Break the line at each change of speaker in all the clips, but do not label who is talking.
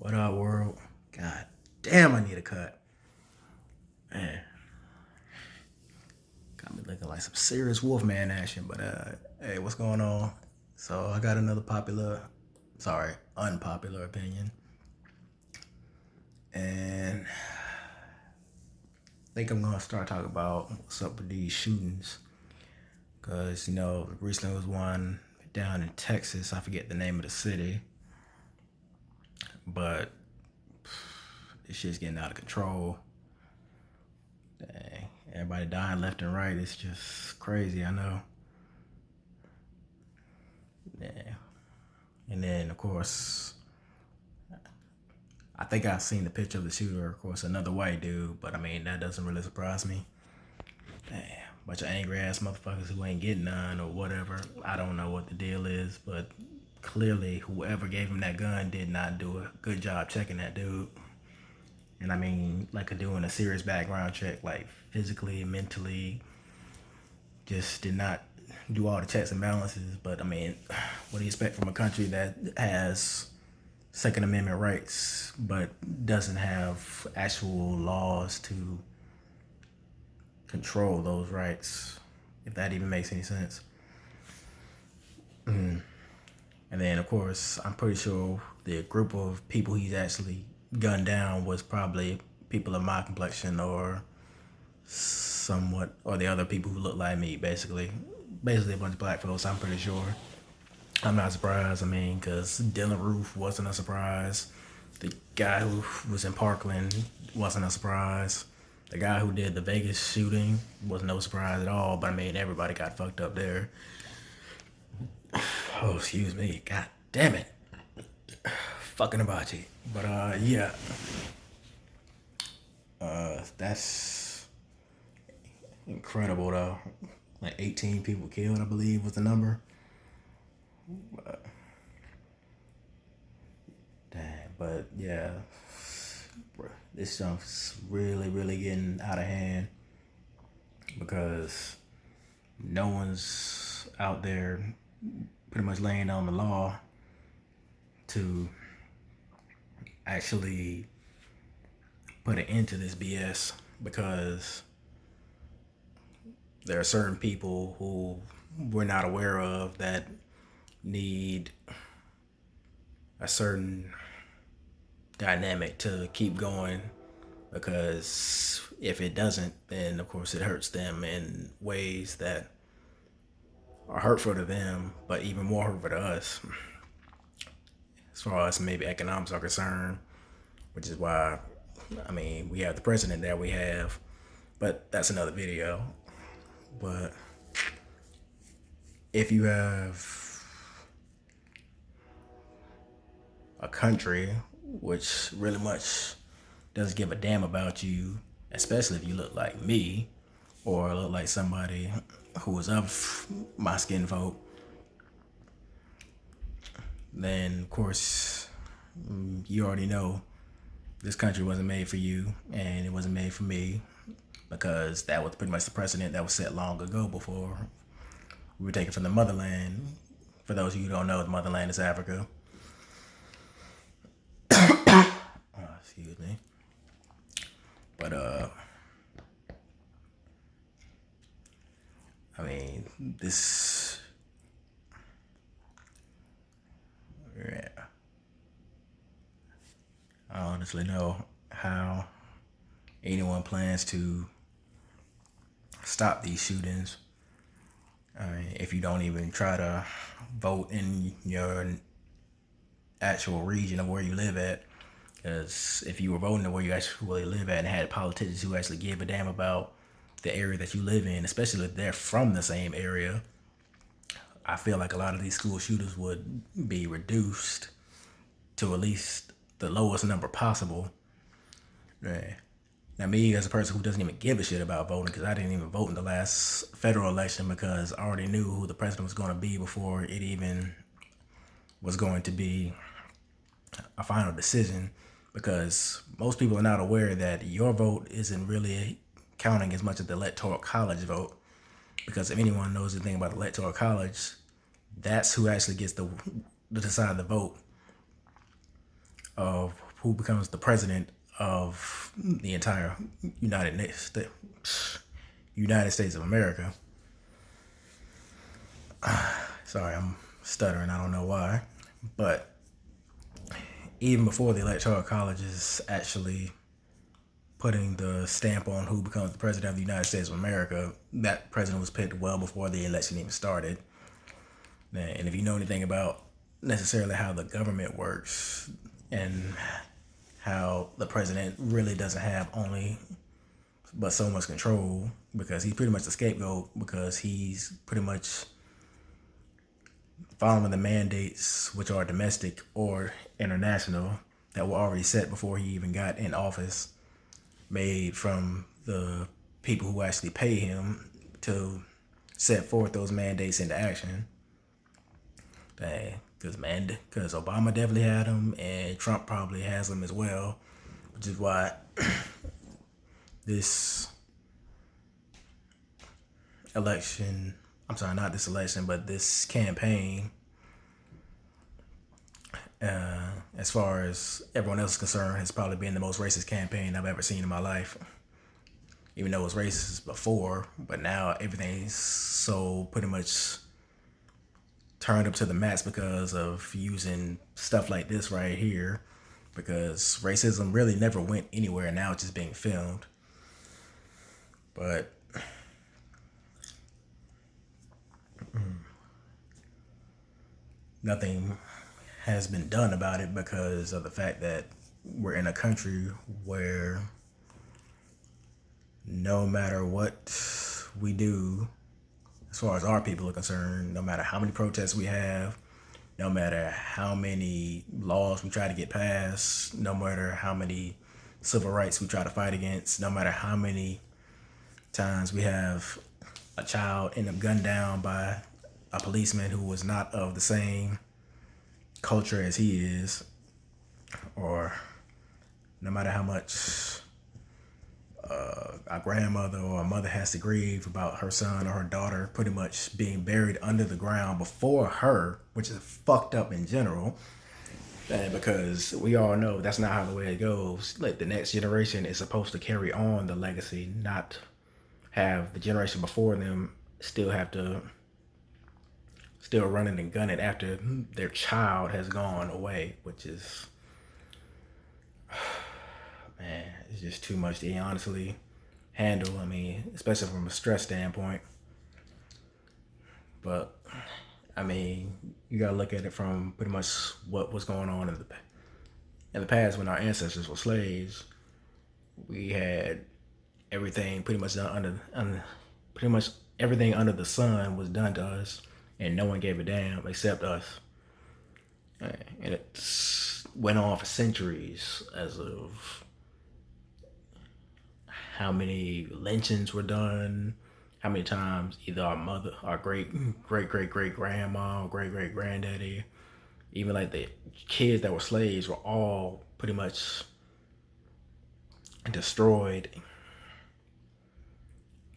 What up, world? God damn, I need a cut. Man, got me looking like some serious Wolfman action. But hey, what's going on? So I got another unpopular opinion, and I think I'm gonna start talking about what's up with these shootings. Cause recently was one down in Texas. I forget the name of the city, but this shit's getting out of control. Dang, everybody dying left and right. It's just crazy. I know. Yeah. And then, of course, I think I've seen the picture of the shooter. Of course, another white dude, but I mean, that doesn't really surprise me. Damn, bunch of angry ass motherfuckers who ain't getting none or whatever. I don't know what the deal is, but clearly, whoever gave him that gun did not do a good job checking that dude. And I mean, like doing a serious background check, like physically and mentally, just did not do all the checks and balances. But I mean, what do you expect from a country that has Second Amendment rights but doesn't have actual laws to control those rights, if that even makes any sense? And then, of course, I'm pretty sure the group of people he's actually gunned down was probably people of my complexion or somewhat, or the other people who look like me, basically a bunch of black folks, I'm pretty sure. I'm not surprised. I mean, because Dylan Roof wasn't a surprise. The guy who was in Parkland wasn't a surprise. The guy who did the Vegas shooting was no surprise at all. But I mean, everybody got fucked up there. Oh, excuse me. God damn it. Fucking hibachi. But yeah. That's incredible though. Like 18 people killed, I believe, was the number. But, dang, but yeah, this stuff's really getting out of hand because no one's out there pretty much laying down the law to actually put an end to this BS, because there are certain people who we're not aware of that need a certain dynamic to keep going, because if it doesn't, then of course it hurts them in ways that are hurtful to them, but even more hurtful to us as far as maybe economics are concerned, which is why, I mean, we have the president that we have, but that's another video. But if you have a country which really much doesn't give a damn about you, especially if you look like me or look like somebody who is of my skin folk, then of course you already know this country wasn't made for you and it wasn't made for me, because that was pretty much the precedent that was set long ago before we were taken from the motherland. For those of you who don't know, the motherland is Africa. Excuse me. But I mean, this, yeah, I honestly know how anyone plans to stop these shootings. I mean, if you don't even try to vote in your actual region of where you live at, because if you were voting where you actually live at and had politicians who actually gave a damn about the area that you live in, especially if they're from the same area, I feel like a lot of these school shooters would be reduced to at least the lowest number possible. Yeah. Now, me as a person who doesn't even give a shit about voting, because I didn't even vote in the last federal election because I already knew who the president was going to be before it even was going to be a final decision, because most people are not aware that your vote isn't really counting as much as the electoral college vote. Because if anyone knows anything about the electoral college, that's who actually gets to decide the vote of who becomes the president of the entire United States of America. Sorry, I'm stuttering. I don't know why, but even before the Electoral College is actually putting the stamp on who becomes the president of the United States of America, that president was picked well before the election even started. And if you know anything about necessarily how the government works and how the president really doesn't have only but so much control, because he's pretty much the scapegoat, because he's pretty much following the mandates, which are domestic or international, that were already set before he even got in office, made from the people who actually pay him to set forth those mandates into action. Because Obama definitely had them, and Trump probably has them as well, which is why this election, I'm sorry, not this election, but this campaign, as far as everyone else is concerned, has probably been the most racist campaign I've ever seen in my life. Even though it was racist before, but now everything's so pretty much turned up to the max because of using stuff like this right here. Because racism really never went anywhere, now it's just being filmed. But nothing has been done about it because of the fact that we're in a country where no matter what we do, as far as our people are concerned, no matter how many protests we have, no matter how many laws we try to get passed, no matter how many civil rights we try to fight against, no matter how many times we have a child end up gunned down by a policeman who was not of the same culture as he is, or no matter how much a grandmother or a mother has to grieve about her son or her daughter pretty much being buried under the ground before her, which is fucked up in general. And because we all know that's not how the way it goes. Like, the next generation is supposed to carry on the legacy, not have the generation before them still running and gunning after their child has gone away, which is, man, it's just too much to honestly handle. I mean, especially from a stress standpoint. But I mean, you gotta look at it from pretty much what was going on in the past when our ancestors were slaves. We had everything pretty much done pretty much everything under the sun was done to us, and no one gave a damn except us. And it went on for centuries, as of how many lynchings were done, how many times either our great great grandma, or great great granddaddy, even like the kids that were slaves were all pretty much destroyed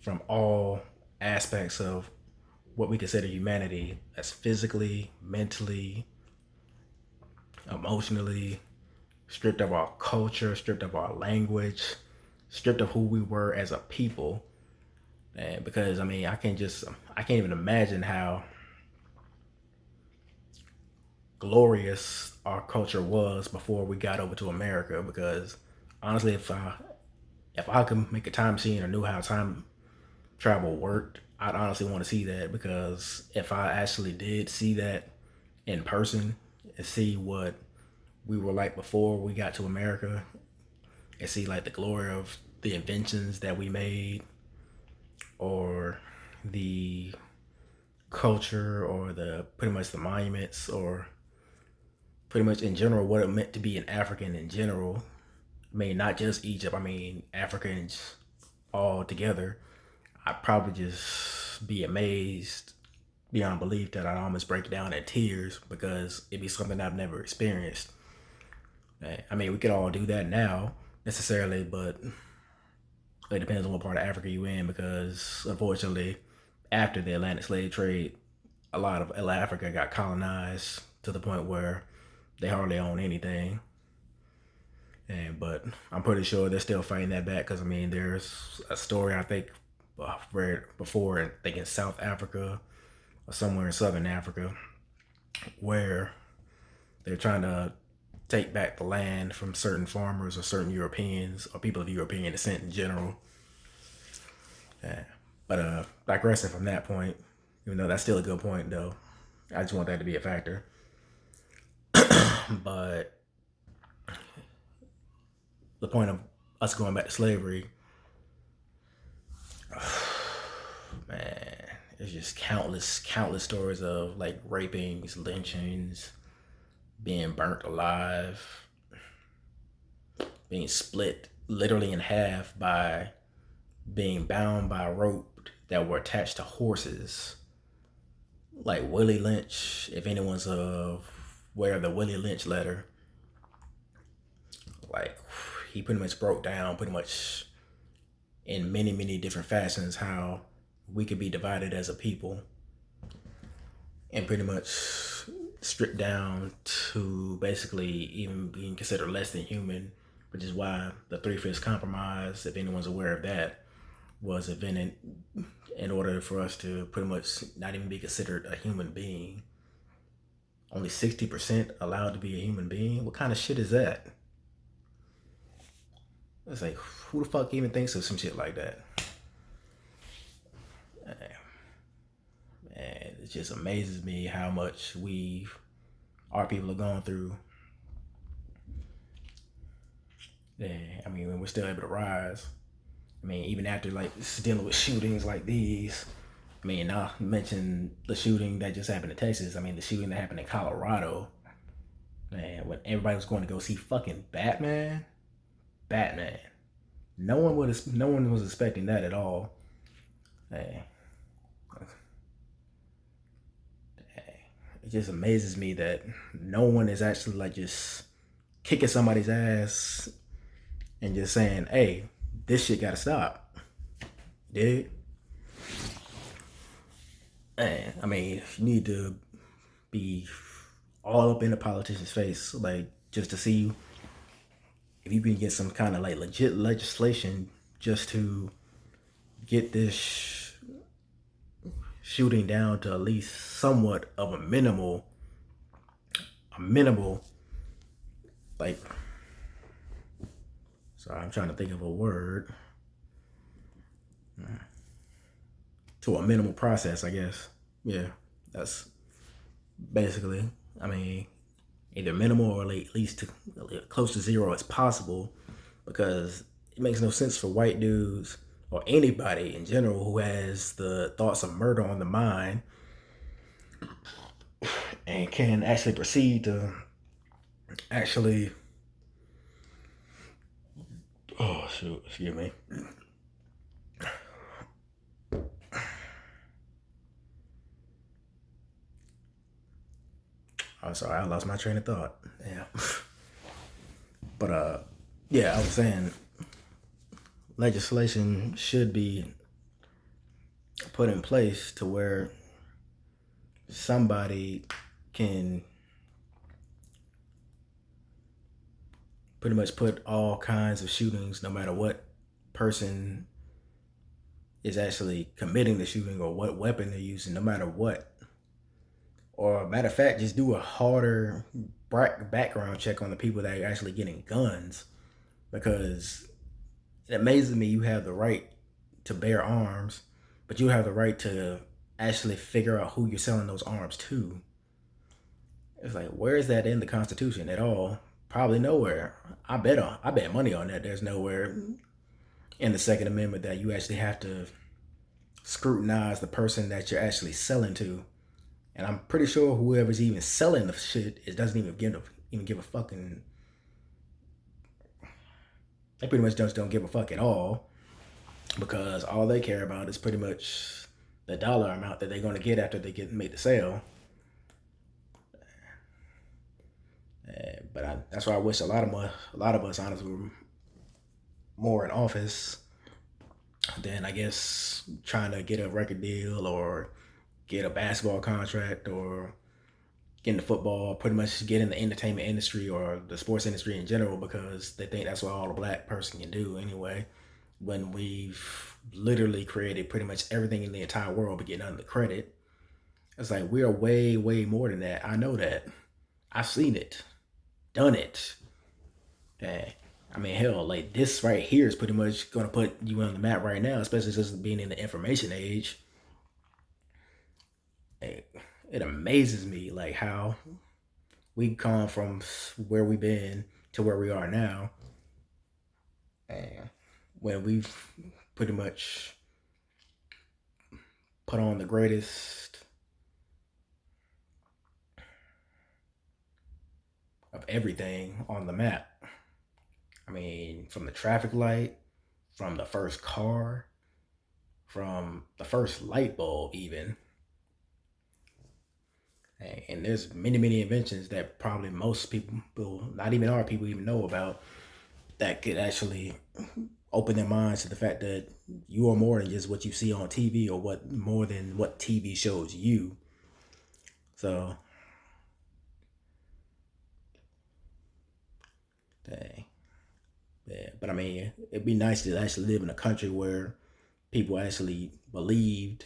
from all aspects of what we consider humanity, as physically, mentally, emotionally, stripped of our culture, stripped of our language, stripped of who we were as a people. And because I mean, I can't even imagine how glorious our culture was before we got over to America. Because honestly, if I could make a time machine or knew how time travel worked, I'd honestly want to see that. Because if I actually did see that in person and see what we were like before we got to America, and see like the glory of the inventions that we made, or the culture, or the pretty much the monuments, or pretty much in general what it meant to be an African in general. I mean, not just Egypt, I mean Africans all together. I'd probably just be amazed beyond belief that I'd almost break down in tears, because it'd be something I've never experienced. I mean, we could all do that now necessarily, but it depends on what part of Africa you're in, because unfortunately, after the Atlantic slave trade, a lot of Africa got colonized to the point where they hardly own anything. but I'm pretty sure they're still fighting that back because I mean, there's a story I think I've read before, I think in South Africa or somewhere in Southern Africa, where they're trying to take back the land from certain farmers or certain Europeans or people of European descent in general. Yeah. But digressing from that point, even though that's still a good point though, I just want that to be a factor. But the point of us going back to slavery, man, it's just countless stories of like rapings, lynchings, being burnt alive, being split literally in half by being bound by a rope that were attached to horses. Like Willie Lynch, if anyone's aware of the Willie Lynch letter, like he pretty much broke down pretty much in many different fashions how we could be divided as a people and pretty much stripped down to basically even being considered less than human, which is why the Three-Fifths Compromise, if anyone's aware of that, was invented in order for us to pretty much not even be considered a human being. Only 60% allowed to be a human being? What kind of shit is that? It's like, who the fuck even thinks of some shit like that? Man, it just amazes me how much our people are going through. Yeah, I mean, when we're still able to rise. I mean, even after like dealing with shootings like these. I mean, I mentioned the shooting that just happened in Texas. I mean, the shooting that happened in Colorado. Man, when everybody was going to go see fucking Batman. No one was expecting that at all. Hey. It just amazes me that no one is actually like just kicking somebody's ass and just saying, hey, this shit gotta stop. Dig? Man, I mean, you need to be all up in the politician's face, like just to see if you can get some kind of like legit legislation just to get this shooting down to at least somewhat of a minimal, like, sorry, I'm trying to think of a word, to a minimal process, I guess. Yeah, that's basically, I mean, either minimal or like at least close to zero as possible, because it makes no sense for white dudes or anybody in general who has the thoughts of murder on the mind and can actually proceed to actually, oh shoot, excuse me. I'm sorry, I lost my train of thought. Yeah. But yeah, I was saying legislation should be put in place to where somebody can pretty much put all kinds of shootings, no matter what person is actually committing the shooting or what weapon they're using, no matter what. Or matter of fact, just do a harder background check on the people that are actually getting guns, because it amazes me you have the right to bear arms, but you have the right to actually figure out who you're selling those arms to. It's like, where is that in the Constitution at all? Probably nowhere. I bet money on that. There's nowhere in the Second Amendment that you actually have to scrutinize the person that you're actually selling to. And I'm pretty sure whoever's even selling the shit doesn't even give a fucking. They pretty much just don't give a fuck at all, because all they care about is pretty much the dollar amount that they're going to get after they make the sale. But that's why I wish a lot of us honestly were more in office than, I guess, trying to get a record deal or get a basketball contract or get into football, pretty much get in the entertainment industry or the sports industry in general because they think that's what all a black person can do anyway. When we've literally created pretty much everything in the entire world but getting under the credit. It's like we are way, way more than that. I know that. I've seen it, done it. Dang. I mean, hell, like this right here is pretty much gonna put you on the map right now, especially since being in the information age. It amazes me like how we've come from where we've been to where we are now, and when we've pretty much put on the greatest of everything on the map. I mean, from the traffic light, from the first car, from the first light bulb, even. And there's many, many inventions that probably most people, not even our people, even know about that could actually open their minds to the fact that you are more than just what you see on TV or what more than what TV shows you. So, dang. Yeah, but I mean, it'd be nice to actually live in a country where people actually believed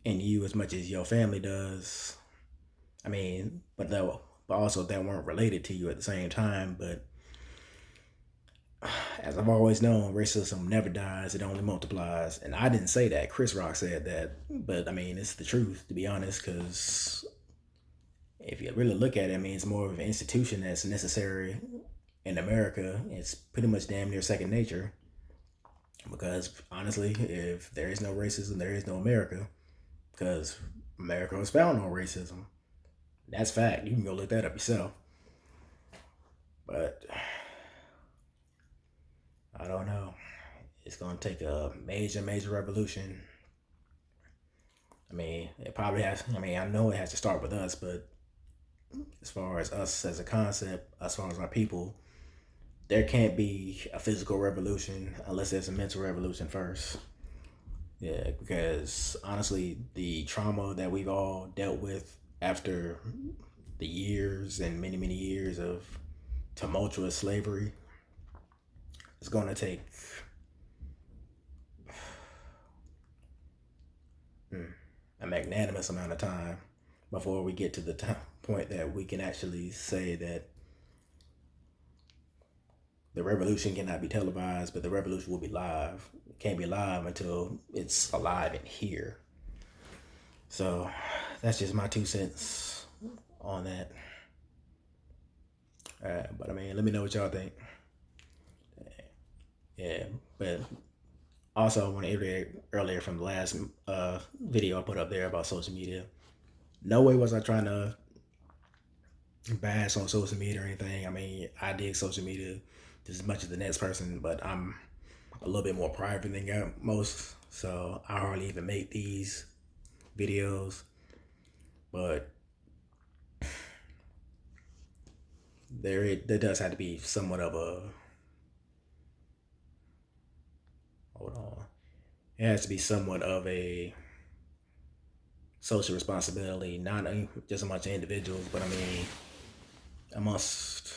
in you as much as your family does. I mean, but also that weren't related to you at the same time. But as I've always known, racism never dies; it only multiplies. And I didn't say that. Chris Rock said that. But I mean, it's the truth, to be honest. Because if you really look at it, I mean, it's more of an institution that's necessary in America. It's pretty much damn near second nature. Because honestly, if there is no racism, there is no America. Because America was founded on racism. That's fact. You can go look that up yourself. But I don't know. It's gonna take a major, major revolution. I mean, it probably has. I mean, I know it has to start with us, but as far as us as a concept, as far as our people, there can't be a physical revolution unless there's a mental revolution first. Yeah, because honestly, the trauma that we've all dealt with after the years and many, many years of tumultuous slavery is going to take a magnanimous amount of time before we get to the point that we can actually say that the revolution cannot be televised, but the revolution will be live. It can't be live until it's alive in here. So that's just my 2 cents on that. But I mean, let me know what y'all think. Yeah, but also I want to iterate earlier from the last video I put up there about social media. No way was I trying to bash on social media or anything. I mean, I dig social media just as much as the next person, but I'm a little bit more private than most, so I hardly even make these videos. But there does have to be somewhat of a hold on. It has to be somewhat of a social responsibility, not just amongst individuals, but I mean amongst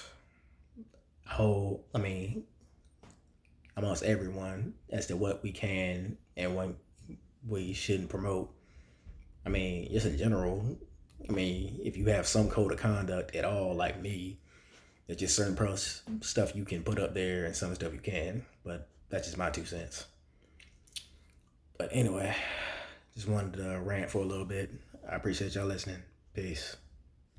whole. I mean amongst everyone as to what we can and what we shouldn't promote. I mean, just in general. I mean, if you have some code of conduct at all, like me, there's just certain stuff you can put up there and some stuff you can. But that's just my 2 cents. But anyway, just wanted to rant for a little bit. I appreciate y'all listening. Peace.